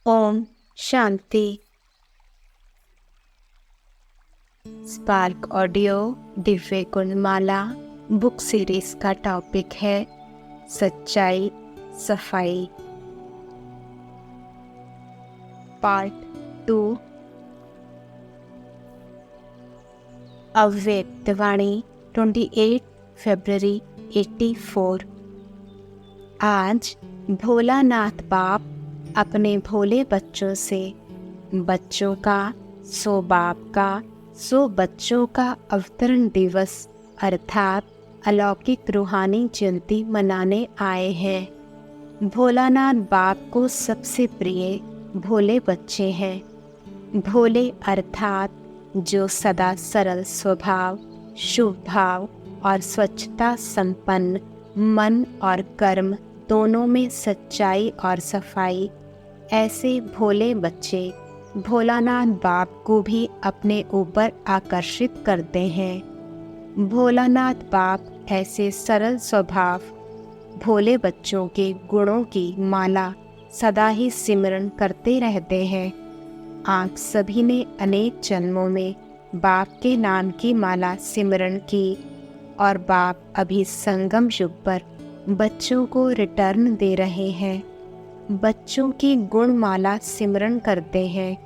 Om Shanti. Spark audio Divya Gunmala book series का topic है सच्चाई सफाई, पार्ट 2। अव्यक्त वाणी 28 फरवरी 84। आज भोलानाथ बाप अपने भोले बच्चों से बच्चों का सो बाप का सो बच्चों का अवतरण दिवस अर्थात अलौकिक रूहानी जयंती मनाने आए हैं। भोलानाथ बाप को सबसे प्रिय भोले बच्चे हैं। भोले अर्थात जो सदा सरल स्वभाव, शुभ भाव और स्वच्छता संपन्न मन और कर्म दोनों में सच्चाई और सफाई, ऐसे भोले बच्चे भोलानाथ बाप को भी अपने ऊपर आकर्षित करते हैं। भोलानाथ बाप ऐसे सरल स्वभाव भोले बच्चों के गुणों की माला सदा ही सिमरन करते रहते हैं। आप सभी ने अनेक जन्मों में बाप के नाम की माला सिमरन की और बाप अभी संगम युग पर बच्चों को रिटर्न दे रहे हैं। बच्चों की गुणमाला सिमरन करते हैं।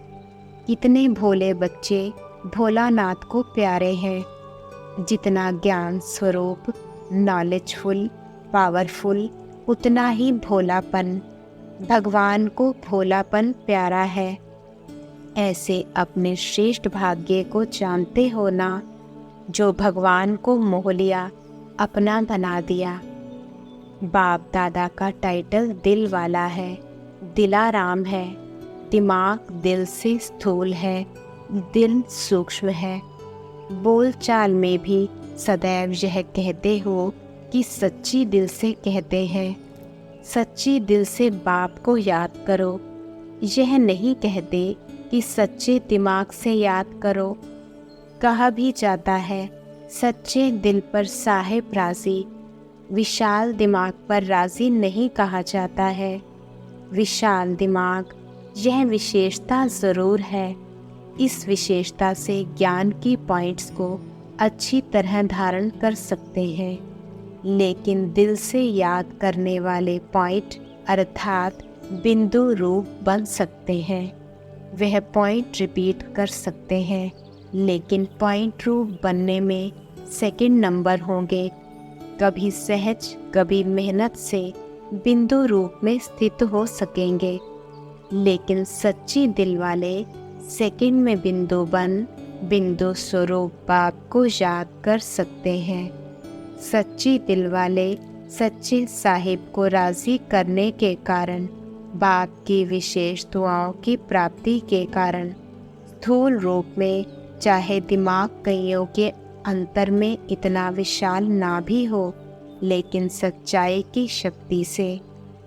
कितने भोले बच्चे भोलानाथ को प्यारे हैं। जितना ज्ञान स्वरूप नॉलेजफुल पावरफुल उतना ही भोलापन। भगवान को भोलापन प्यारा है। ऐसे अपने श्रेष्ठ भाग्य को जानते हो ना, जो भगवान को मोह लिया, अपना बना दिया। बाप दादा का टाइटल दिल वाला है, दिलाराम है। दिमाग दिल से स्थूल है, दिल सूक्ष्म है। बोल चाल में भी सदैव यह कहते हो कि सच्ची दिल से कहते हैं। सच्ची दिल से बाप को याद करो। यह नहीं कहते कि सच्चे दिमाग से याद करो। कहा भी जाता है सच्चे दिल पर साहिब राजी, विशाल दिमाग पर राजी नहीं कहा जाता है। विशाल दिमाग यह विशेषता ज़रूर है। इस विशेषता से ज्ञान की पॉइंट्स को अच्छी तरह धारण कर सकते हैं, लेकिन दिल से याद करने वाले पॉइंट अर्थात बिंदु रूप बन सकते हैं। वह पॉइंट रिपीट कर सकते हैं, लेकिन पॉइंट रूप बनने में सेकंड नंबर होंगे। कभी सहज कभी मेहनत से बिंदु रूप में स्थित हो सकेंगे, लेकिन सच्ची दिल वाले सेकंड में बिंदु बन बिंदु स्वरूप बाप को याद कर सकते हैं। सच्ची दिल वाले सच्चे साहिब को राज़ी करने के कारण, बाप की विशेष दुआओं की प्राप्ति के कारण स्थूल रूप में चाहे दिमाग कईयों के अंतर में इतना विशाल ना भी हो, लेकिन सच्चाई की शक्ति से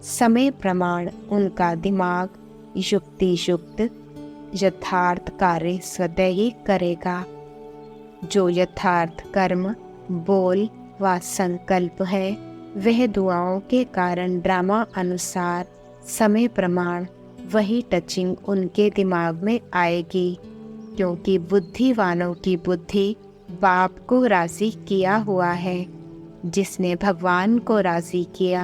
समय प्रमाण उनका दिमाग युक्ति युक्त यथार्थ कार्य स्वतः ही करेगा। जो यथार्थ कर्म बोल व संकल्प है, वह दुआओं के कारण ड्रामा अनुसार समय प्रमाण वही टचिंग उनके दिमाग में आएगी, क्योंकि बुद्धिवानों की बुद्धि बाप को राज़ी किया हुआ है। जिसने भगवान को राज़ी किया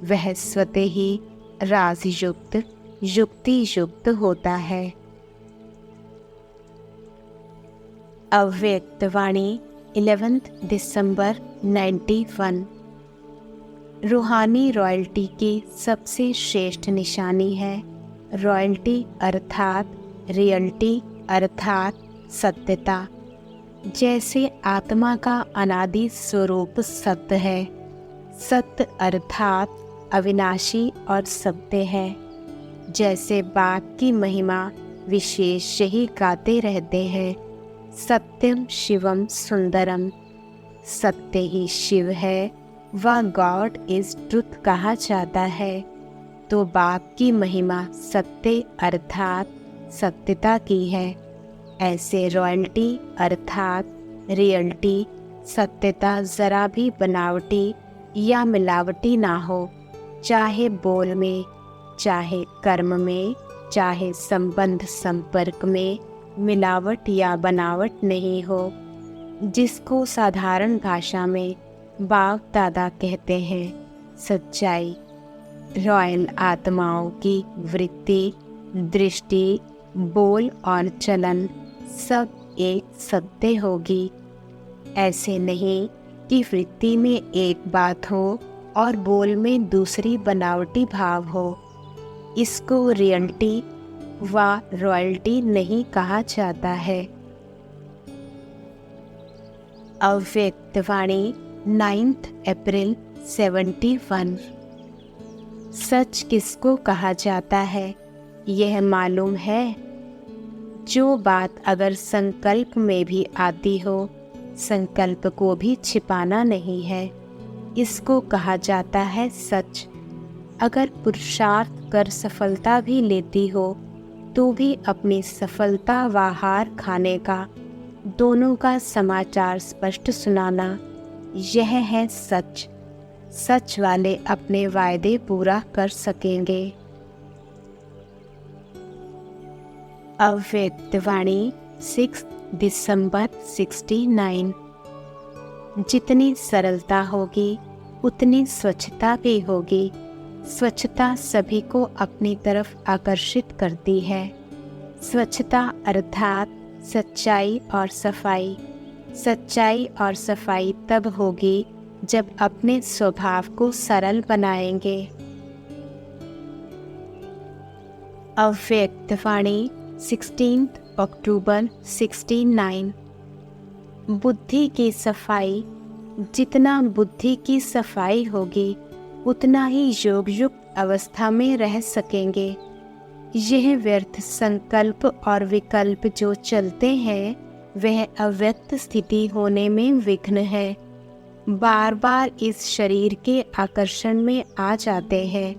वह स्वतः ही राजयुक्त युक्ति युक्त होता है। अव्यक्त वाणी 11 दिसंबर 91। रूहानी रॉयल्टी की सबसे श्रेष्ठ निशानी है रॉयल्टी अर्थात रियल्टी अर्थात सत्यता। जैसे आत्मा का अनादि स्वरूप सत्य है, सत्य अर्थात अविनाशी और सत्य है। जैसे बाप की महिमा विशेष ही गाते रहते हैं, सत्यम शिवम सुंदरम, सत्य ही शिव है व गॉड इज ट्रुथ कहा जाता है। तो बाप की महिमा सत्य अर्थात सत्यता की है। ऐसे रॉयल्टी अर्थात रियल्टी सत्यता ज़रा भी बनावटी या मिलावटी ना हो, चाहे बोल में, चाहे कर्म में, चाहे संबंध संपर्क में मिलावट या बनावट नहीं हो, जिसको साधारण भाषा में बाप दादा कहते हैं सच्चाई। रॉयल आत्माओं की वृत्ति, दृष्टि, बोल और चलन सब एक सत्य होगी। ऐसे नहीं कि वृत्ति में एक बात हो और बोल में दूसरी बनावटी भाव हो। इसको रियलिटी व रॉयल्टी नहीं कहा जाता है। अव्यक्तवाणी 9 अप्रैल 71। सच किसको कहा जाता है यह मालूम है? जो बात अगर संकल्प में भी आती हो, संकल्प को भी छिपाना नहीं है, इसको कहा जाता है सच। अगर पुरुषार्थ कर सफलता भी लेती हो तो भी अपनी सफलता व हार खाने का दोनों का समाचार स्पष्ट सुनाना, यह है सच। सच वाले अपने वायदे पूरा कर सकेंगे। अव्यक्तवाणी 6 दिसंबर 69। जितनी सरलता होगी उतनी स्वच्छता भी होगी। स्वच्छता सभी को अपनी तरफ आकर्षित करती है। स्वच्छता अर्थात सच्चाई और सफाई। सच्चाई और सफाई तब होगी जब अपने स्वभाव को सरल बनाएंगे। अव्यक्तवाणी 16 अक्टूबर 69। बुद्धि की सफाई। जितना बुद्धि की सफाई होगी उतना ही योग युक्त अवस्था में रह सकेंगे। यह व्यर्थ संकल्प और विकल्प जो चलते हैं वह अव्यक्त स्थिति होने में विघ्न है। बार बार इस शरीर के आकर्षण में आ जाते हैं।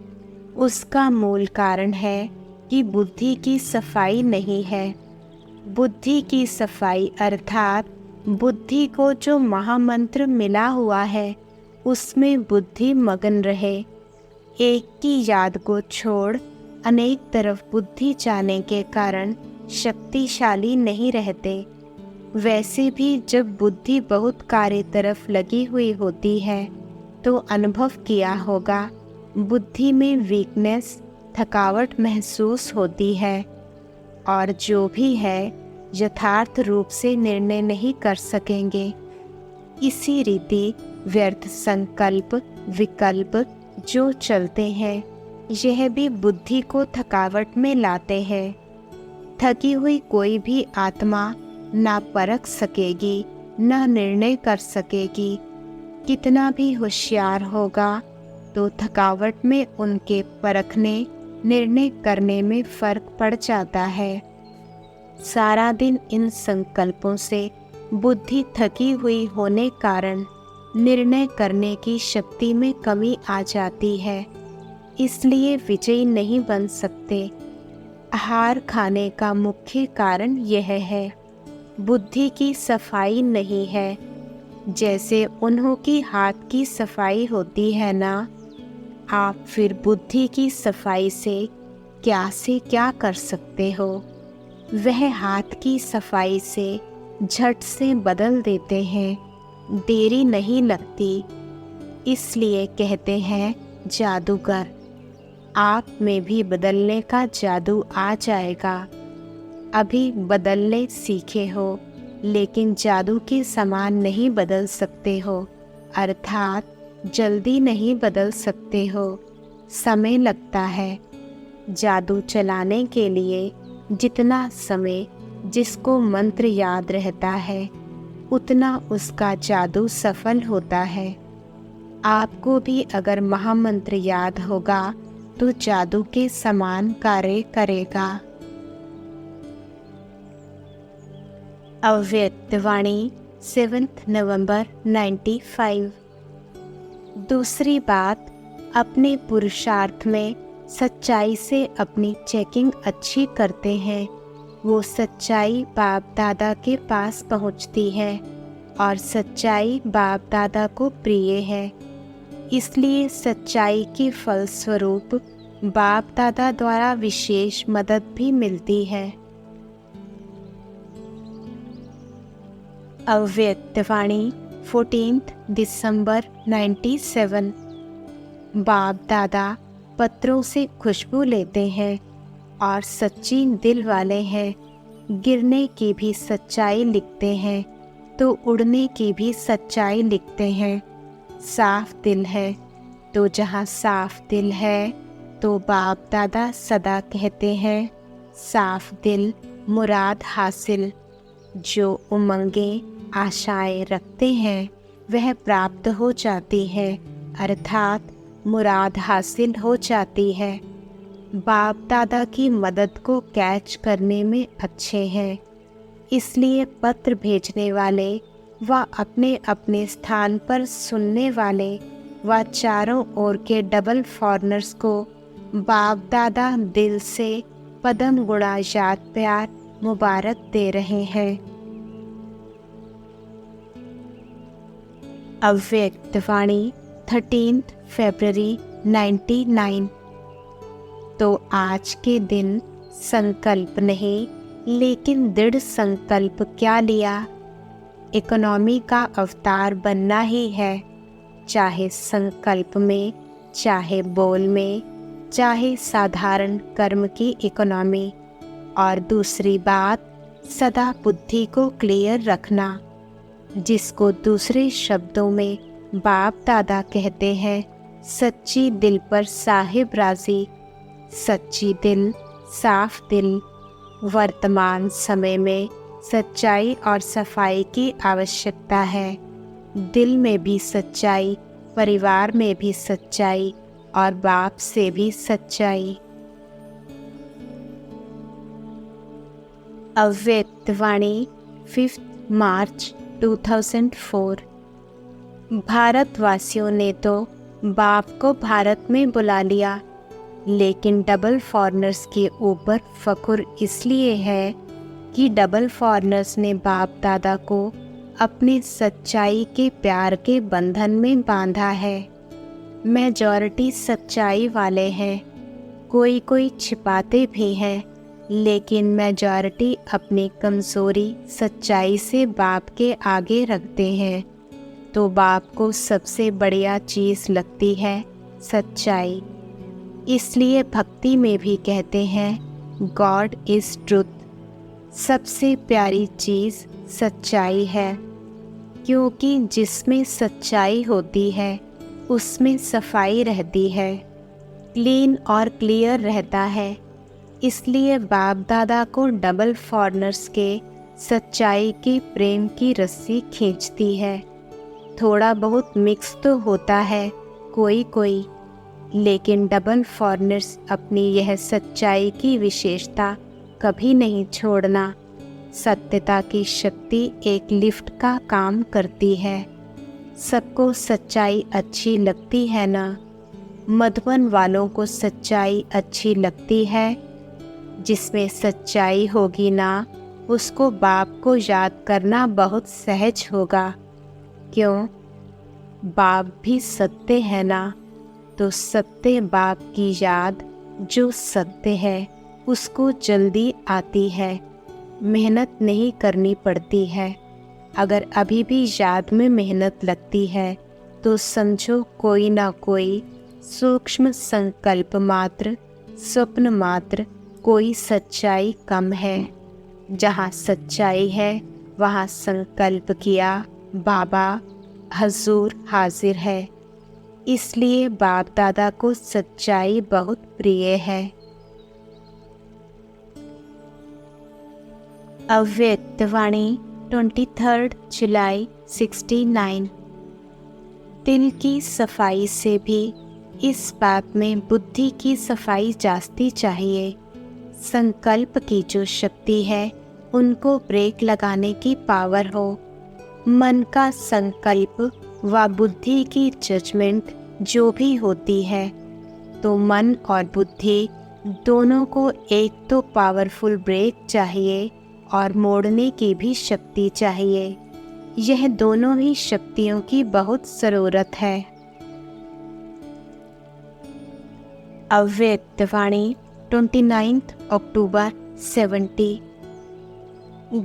उसका मूल कारण है कि बुद्धि की सफाई नहीं है। बुद्धि की सफाई अर्थात बुद्धि को जो महामंत्र मिला हुआ है उसमें बुद्धि मगन रहे। एक की याद को छोड़ अनेक तरफ बुद्धि जाने के कारण शक्तिशाली नहीं रहते। वैसे भी जब बुद्धि बहुत कार्य तरफ लगी हुई होती है तो अनुभव किया होगा बुद्धि में वीकनेस, थकावट महसूस होती है और जो भी है यथार्थ रूप से निर्णय नहीं कर सकेंगे। इसी रीति व्यर्थ संकल्प, विकल्प जो चलते हैं यह भी बुद्धि को थकावट में लाते हैं। थकी हुई कोई भी आत्मा ना परख सकेगी, ना निर्णय कर सकेगी। कितना भी होशियार होगा तो थकावट में उनके परखने, निर्णय करने में फर्क पड़ जाता है। सारा दिन इन संकल्पों से बुद्धि थकी हुई होने कारण निर्णय करने की शक्ति में कमी आ जाती है, इसलिए विजयी नहीं बन सकते। हार खाने का मुख्य कारण यह है, बुद्धि की सफाई नहीं है। जैसे उन्हों की हाथ की सफाई होती है ना, आप फिर बुद्धि की सफाई से क्या कर सकते हो? वह हाथ की सफाई से झट से बदल देते हैं, देरी नहीं लगती। इसलिए कहते हैं जादूगर। आप में भी बदलने का जादू आ जाएगा। अभी बदलने सीखे हो लेकिन जादू के समान नहीं बदल सकते हो, अर्थात जल्दी नहीं बदल सकते हो, समय लगता है। जादू चलाने के लिए जितना समय जिसको मंत्र याद रहता है उतना उसका जादू सफल होता है। आपको भी अगर महामंत्र याद होगा तो जादू के समान कार्य करेगा। अव्यक्तवाणी 7 नवंबर 95। दूसरी बात, अपने पुरुषार्थ में सच्चाई से अपनी चेकिंग अच्छी करते हैं। वो सच्चाई बाप दादा के पास पहुंचती है और सच्चाई बाप दादा को प्रिय है। इसलिए सच्चाई के फलस्वरूप बाप दादा द्वारा विशेष मदद भी मिलती है। अव्यक्तवाणी 14 दिसंबर 97। बाप दादा पत्रों से खुशबू लेते हैं और सच्ची दिल वाले हैं। गिरने की भी सच्चाई लिखते हैं तो उड़ने की भी सच्चाई लिखते हैं। साफ दिल है तो जहाँ साफ दिल है तो बाप दादा सदा कहते हैं, साफ दिल मुराद हासिल। जो उमंगें आशाएं रखते हैं वह प्राप्त हो जाती है, अर्थात मुराद हासिल हो जाती है। बाप दादा की मदद को कैच करने में अच्छे हैं, इसलिए पत्र भेजने वाले व अपने अपने स्थान पर सुनने वाले व चारों ओर के डबल फॉरनर्स को बाप दादा दिल से पदम गुणा याद प्यार मुबारक दे रहे हैं। अव्यक्तवाणी 13 फरवरी 99। तो आज के दिन संकल्प नहीं लेकिन दृढ़ संकल्प क्या लिया। इकोनॉमी का अवतार बनना ही है, चाहे संकल्प में, चाहे बोल में, चाहे साधारण कर्म की इकोनॉमी। और दूसरी बात, सदा बुद्धि को क्लियर रखना, जिसको दूसरे शब्दों में बाप दादा कहते हैं, सच्ची दिल पर साहिब राजी। सच्ची दिल, साफ दिल। वर्तमान समय में सच्चाई और सफाई की आवश्यकता है। दिल में भी सच्चाई, परिवार में भी सच्चाई और बाप से भी सच्चाई। अव्यक्तवाणी 5 मार्च 2004। भारतवासियों ने तो बाप को भारत में बुला लिया, लेकिन डबल फॉरनर्स के ऊपर फख्र इसलिए है कि डबल फॉरनर्स ने बाप दादा को अपने सच्चाई के प्यार के बंधन में बांधा है। मेजॉरिटी सच्चाई वाले हैं, कोई कोई छिपाते भी हैं, लेकिन मेजॉरिटी अपनी कमज़ोरी सच्चाई से बाप के आगे रखते हैं। तो बाप को सबसे बढ़िया चीज़ लगती है सच्चाई। इसलिए भक्ति में भी कहते हैं गॉड इज़ ट्रुथ। सबसे प्यारी चीज़ सच्चाई है, क्योंकि जिसमें सच्चाई होती है उसमें सफाई रहती है, क्लीन और क्लियर रहता है। इसलिए बाप दादा को डबल फॉरनर्स के सच्चाई की प्रेम की रस्सी खींचती है। थोड़ा बहुत मिक्स तो होता है कोई कोई, लेकिन डबल फॉरनर्स अपनी यह सच्चाई की विशेषता कभी नहीं छोड़ना। सत्यता की शक्ति एक लिफ्ट का काम करती है। सबको सच्चाई अच्छी लगती है ना। मधुबन वालों को सच्चाई अच्छी लगती है। जिसमें सच्चाई होगी ना, उसको बाप को याद करना बहुत सहज होगा। क्यों? बाप भी सत्य है ना। तो सत्य बाप की याद जो सत्य है उसको जल्दी आती है, मेहनत नहीं करनी पड़ती है। अगर अभी भी याद में मेहनत लगती है तो समझो कोई ना कोई सूक्ष्म संकल्प मात्र, स्वप्न मात्र, कोई सच्चाई कम है। जहाँ सच्चाई है वहाँ संकल्प किया बाबा हजूर हाजिर है। इसलिए बाप दादा को सच्चाई बहुत प्रिय है। अव्यक्तवाणी 23 जुलाई 69। दिल की सफाई से भी इस बात में बुद्धि की सफाई जास्ती चाहिए। संकल्प की जो शक्ति है उनको ब्रेक लगाने की पावर हो। मन का संकल्प व बुद्धि की जजमेंट जो भी होती है, तो मन और बुद्धि दोनों को एक तो पावरफुल ब्रेक चाहिए और मोड़ने की भी शक्ति चाहिए। यह दोनों ही शक्तियों की बहुत ज़रूरत है। अव्यक्तवाणी 29 अक्टूबर 70।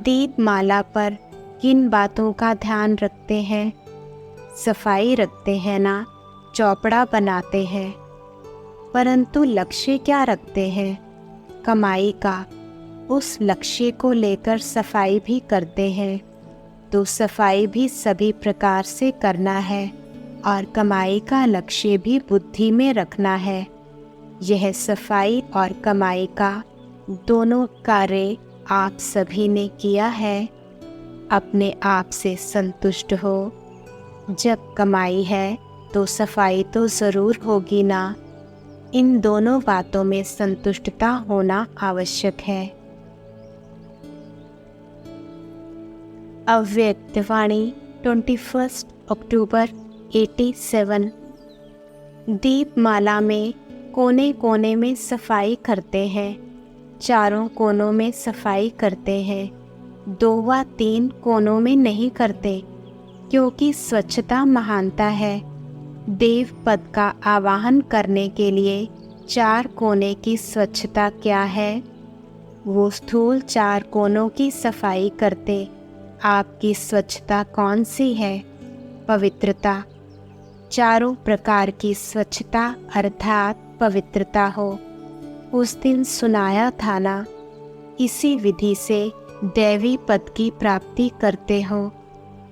दीपमाला पर किन बातों का ध्यान रखते हैं? सफाई रखते हैं ना, चौपड़ा बनाते हैं, परंतु लक्ष्य क्या रखते हैं? कमाई का। उस लक्ष्य को लेकर सफाई भी करते हैं, तो सफाई भी सभी प्रकार से करना है और कमाई का लक्ष्य भी बुद्धि में रखना है। यह सफाई और कमाई का दोनों कार्य आप सभी ने किया है। अपने आप से संतुष्ट हो। जब कमाई है तो सफाई तो ज़रूर होगी ना। इन दोनों बातों में संतुष्टता होना आवश्यक है। अव्यक्तवाणी 21 अक्टूबर 87। दीपमाला में कोने कोने में सफाई करते हैं, चारों कोनों में सफाई करते हैं, 2 व 3 कोनों में नहीं करते, क्योंकि स्वच्छता महानता है। देव पद का आवाहन करने के लिए 4 कोने की स्वच्छता क्या है? वो स्थूल 4 कोनों की सफाई करते। आपकी स्वच्छता कौन सी है? पवित्रता। चारों प्रकार की स्वच्छता अर्थात पवित्रता हो। उस दिन सुनाया था ना, इसी विधि से दैवी पद की प्राप्ति करते हो।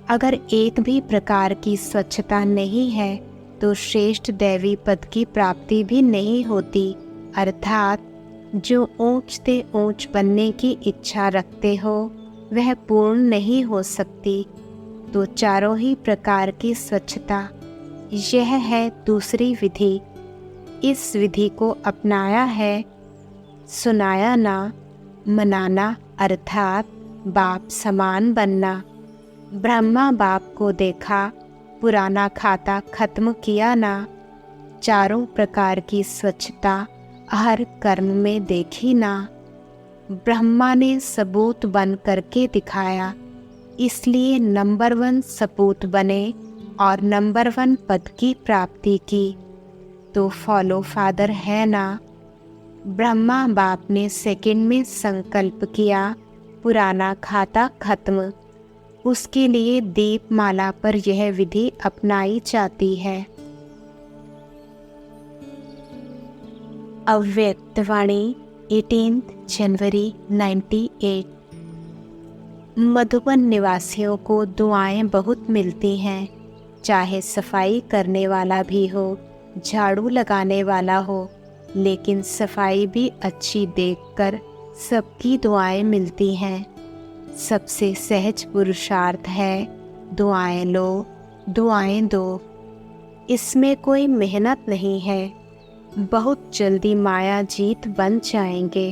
अगर एक भी प्रकार की स्वच्छता नहीं है तो श्रेष्ठ दैवी पद की प्राप्ति भी नहीं होती। अर्थात जो ऊंच से ऊंच बनने की इच्छा रखते हो वह पूर्ण नहीं हो सकती। तो चारों ही प्रकार की स्वच्छता, यह है दूसरी विधि। इस विधि को अपनाया है। सुनाया ना, मनाना अर्थात बाप समान बनना। ब्रह्मा बाप को देखा, पुराना खाता खत्म किया ना। चारों प्रकार की स्वच्छता हर कर्म में देखी ना। ब्रह्मा ने सबूत बन करके दिखाया, इसलिए नंबर 1 सपूत बने और नंबर 1 पद की प्राप्ति की। तो फॉलो फादर है ना। ब्रह्मा बाप ने सेकंड में संकल्प किया, पुराना खाता खत्म। उसके लिए दीपमाला पर यह विधि अपनाई जाती है। अव्यक्तवाणी 18 जनवरी 98। मधुबन निवासियों को दुआएं बहुत मिलती हैं, चाहे सफाई करने वाला भी हो, झाड़ू लगाने वाला हो, लेकिन सफाई भी अच्छी देखकर सबकी दुआएं मिलती हैं। सबसे सहज पुरुषार्थ है दुआएं लो, दुआएं दो। इसमें कोई मेहनत नहीं है, बहुत जल्दी माया जीत बन जाएंगे।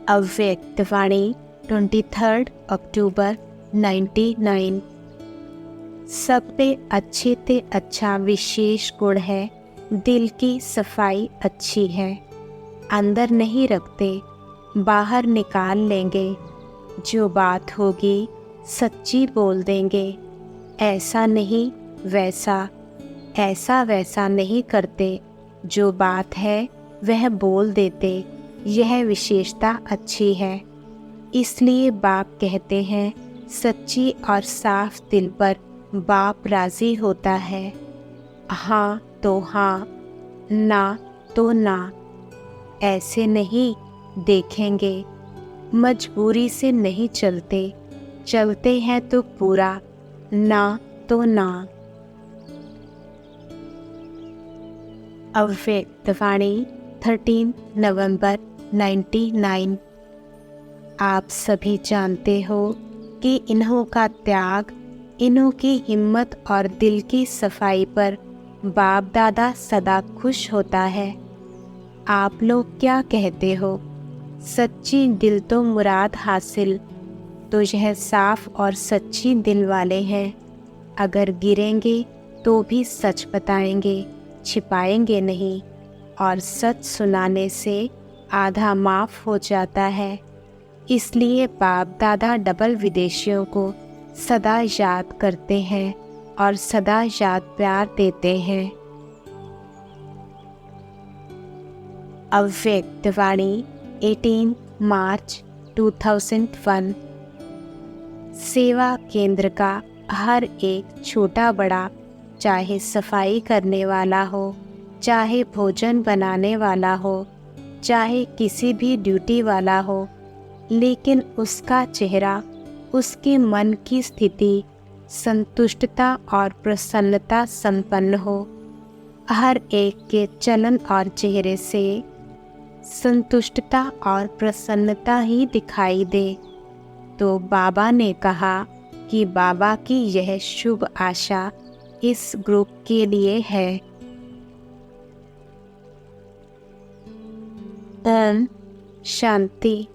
अव्यक्तवाणी 23 अक्टूबर 99। सबसे अच्छे से अच्छा विशेष गुण है दिल की सफाई अच्छी है। अंदर नहीं रखते, बाहर निकाल लेंगे। जो बात होगी सच्ची बोल देंगे। ऐसा नहीं वैसा, ऐसा वैसा नहीं करते। जो बात है वह बोल देते। यह विशेषता अच्छी है। इसलिए बाप कहते हैं, सच्ची और साफ दिल पर बाप राजी होता है। हाँ तो हाँ, ना तो ना। ऐसे नहीं देखेंगे। मजबूरी से नहीं चलते, चलते हैं तो पूरा, ना तो ना। अव्यक्तवाणी 13 नवंबर 99। आप सभी जानते हो कि इन्हों का त्याग, इन्हों की हिम्मत और दिल की सफाई पर बाप दादा सदा खुश होता है। आप लोग क्या कहते हो? सच्ची दिल तो मुराद हासिल। तो यह साफ और सच्ची दिल वाले हैं। अगर गिरेंगे तो भी सच बताएंगे, छिपाएंगे नहीं। और सच सुनाने से आधा माफ़ हो जाता है। इसलिए बाप दादा डबल विदेशियों को सदा याद करते हैं और सदा याद प्यार देते हैं। अव्यक्त वाणी 18 मार्च 2001। सेवा केंद्र का हर एक छोटा बड़ा, चाहे सफाई करने वाला हो, चाहे भोजन बनाने वाला हो, चाहे किसी भी ड्यूटी वाला हो, लेकिन उसका चेहरा, उसके मन की स्थिति संतुष्टता और प्रसन्नता संपन्न हो। हर एक के चलन और चेहरे से संतुष्टता और प्रसन्नता ही दिखाई दे। तो बाबा ने कहा कि बाबा की यह शुभ आशा इस ग्रुप के लिए है। ओम शांति।